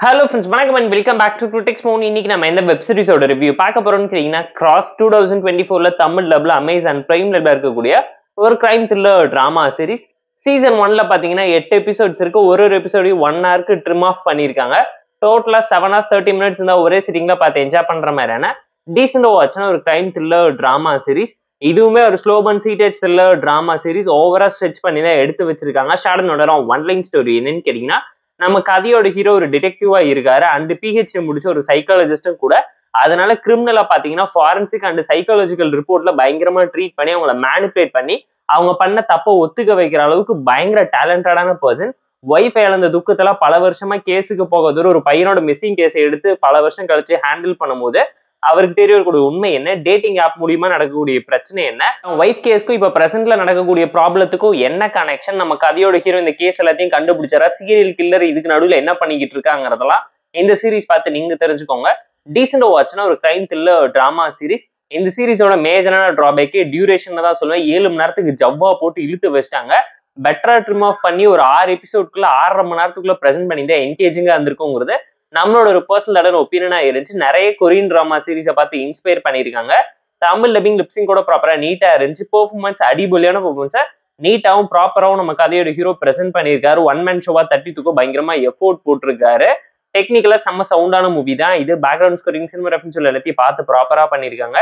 Hello friends, வணக்கம் and welcome back to Critics Phone. இன்னைக்கு நம்ம எந்த வெப் சீரிஸோட ரிவ்யூ பார்க்க போறோம்னு கேட்டீங்கன்னா கிராஸ் 2024ல தமிழ் டப்ல அமேசான் பிரைம்ல இருக்கக்கூடிய ஒரு crime thriller drama series. Season 1ல பாத்தீங்கன்னா 8 எபிசோட்ஸ் இருக்கு. ஒரு எபிசோடையும் 1 ஹவருக்கு ட்ரிம் ஆஃப் பண்ணிருக்காங்க. டோட்டலா 7 hours 30 minutes இருந்தா ஒரே சிட்டிங்ல பார்த்து என்ஜாய் பண்ற மாதிரியான டீசென்ட் வாட்ச்னா ஒரு கிரைம் த்ரில்லர் டிராமா சீரிஸ். இதுவுமே ஒரு slow burn seat edge thriller drama series. ஓவரா ஸ்ட்ரெச் பண்ணி தான் எடுத்து வச்சிருக்காங்க. ஷார்டனோட ஒன் லைன் ஸ்டோரி என்னன்னு கேட்டீங்கன்னா, நம்ம கதையோட ஹீரோ ஒரு டிடெக்டிவா இருக்காரு அண்ட் பிஹெச்டி முடிச்ச ஒரு சைக்காலஜிஸ்டும் கூட. அதனால கிரிமினலா பாத்தீங்கன்னா ஃபாரன்சிக் அண்ட் சைக்காலஜிக்கல் ரிப்போர்ட்ல பயங்கரமா ட்ரீட் பண்ணி அவங்கள மேனிபுலேட் பண்ணி அவங்க பண்ண தப்ப ஒத்துக்க வைக்கிற அளவுக்கு பயங்கர டேலண்டடான பர்சன். ஒய்ஃப் இழந்த துக்கத்துல பல வருஷமா கேஸுக்கு போக ஒரு பையனோட மிஸ்ஸிங் கேஸை எடுத்து பல வருஷம் கழிச்சு ஹேண்டில் பண்ணும்போது அவருக்கு தெரியக்கூடிய உண்மை என்ன, டேட்டிங் ஆப் மூலியமா நடக்கக்கூடிய பிரச்சனை என்ன, ஒய்ஃப் கேஸ்க்கும் இப்ப பிரசன்ட்ல நடக்கக்கூடிய ப்ராப்ளத்துக்கும் என்ன கனெக்ஷன், நம்ம கதையோட ஹீரோ இந்த கேஸ் எல்லாத்தையும் கண்டுபிடிச்சாரா, சீரியல் கில்லர் இதுக்கு நடுவில் என்ன பண்ணிக்கிட்டு இருக்காங்கிறதெல்லாம் இந்த சீரிஸ் பார்த்து நீங்க தெரிஞ்சுக்கோங்க. டீசென்ட் வாட்ச்னா ஒரு கிரைம் த்ரில்லர் டிராமா சீரிஸ். இந்த சீரிஸோட மேஜரான டிராபேக்கே டியூரேஷன் தான் சொல்லுவேன். 7 மணி நேரத்துக்கு ஜவ்வா போட்டு இழுத்து வச்சிட்டாங்க. பெட்டரா ட்ரிம் ஆஃப் பண்ணி ஒரு 6 எபிசோட்குள்ள 6.5 மணி நேரத்துக்குள்ள பிரசென்ட் பண்ணியிருந்தா என்கேஜிங்கா இருந்திருக்குங்கிறது நம்மளோட ஒரு பர்சனல் ஒப்பீனியனா இருந்துச்சு. நிறைய கொரியன் டிராமா சீரிஸை பார்த்து இன்ஸ்பயர் பண்ணியிருக்காங்க. தமிழ் டப்பிங் லிப்சிங் கூட ப்ராப்பரா நீட்டா இருந்துச்சு. பெர்ஃபார்மன்ஸ் அடிபொலியான பெர்ஃபார்மன்ஸை நீட்டாவும் ப்ராப்பராகவும் நம்ம கதையோட ஹீரோ பிரசென்ட் பண்ணியிருக்காரு. ஒன் மேன் ஷோவா தட்டி தூக்க பயங்கரமா எஃபோர்ட் போட்டிருக்காரு. டெக்னிக்கலா செம்ம சவுண்டான மூவி தான் இது. பேக்ரவுண்ட் ஸ்கோரிங் சினிமா ரெஃபரன்ஸ் எல்லாத்தையும் பார்த்து ப்ராப்பரா பண்ணியிருக்காங்க.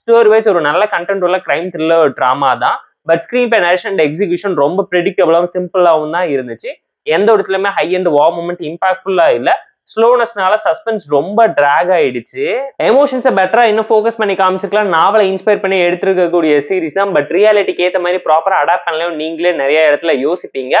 ஸ்டோரி வைஸ் ஒரு நல்ல கண்டென்ட் உள்ள கிரைம் த்ரில்லர் டிராமா தான். But screenplay narration and execution ரொம்ப ப்ரெடிக்டபிளாகவும் சிம்பிளாகவும் தான் இருந்துச்சு. எந்த இடத்துலயுமே ஹை அண்ட் வா மூமெண்ட் இம்பாக்ட்ஃபுல்லா இல்ல. ஸ்லோனஸ்னால சஸ்பென்ஸ் ரொம்ப டிராக் ஆயிடுச்சு. எமோஷன்ஸை பெட்டரா இன்னும் ஃபோக்கஸ் பண்ணி காமிச்சிருக்கலாம். நாவலை இன்ஸ்பயர் பண்ணி எடுத்துருக்கக்கூடிய சீரிஸ் தான். பட் ரியாலிட்டிக்கு ஏற்ற மாதிரி ப்ராப்பரா அடாப்ட் பண்ணலையும் நீங்களே நிறைய இடத்துல யோசிப்பீங்க.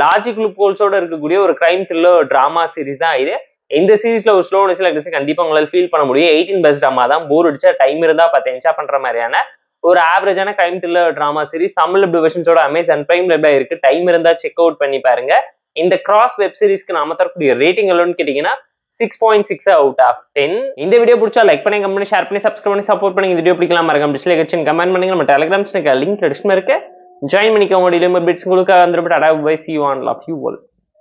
லாஜிக் லூப் ஹோல்ஸோட இருக்கக்கூடிய ஒரு கிரைம் த்ரில்லர் டிராமா சீரிஸ் தான் இது. இந்த சீரிஸ்ல ஒரு ஸ்லோனஸ்ல கண்டிப்பா உங்களால ஃபீல் பண்ண முடியும். 18+ டிராமா தான். போர் அடிச்சா டைம் இருந்தா பார்த்து என்ஜாய் பண்ற மாதிரியான ஒரு ஆவரேஜான crime thriller drama series. Tamil வெர்ஷன்ஸோட அமேசான் பிரைம்ல இருக்கு. டைம் இருந்தா செக் அவுட் பண்ணி பாருங்க. இந்த கிராஸ் வெப் சீரிஸ்க்கு நாம தரக்கூடிய ரேட்டிங் எவ்வளோன்னு கேட்டீங்கன்னா 6.6 out of 10. இந்த வீடியோ பிடிச்சா லைக் பண்ணி, கமெண்ட் பண்ணி, ஷேர் பண்ணி, சப்ஸ்கிரைப் பண்ணி சப்போர்ட் பண்ணி. இந்த வீடியோ பிடிக்கலாம் மறக்காம டிஸ்லைக் வச்சு கமெண்ட் பண்ணுங்க. நம்ம டெலிகிராம் லிங்க் டிஸ்கிரிப்ஷன்ல இருக்கு. ஜாயின் பண்ணிக்கோங்க. டெய்லி பிட்ஸ் உங்களுக்கு வந்துட்டு. C you on love you all.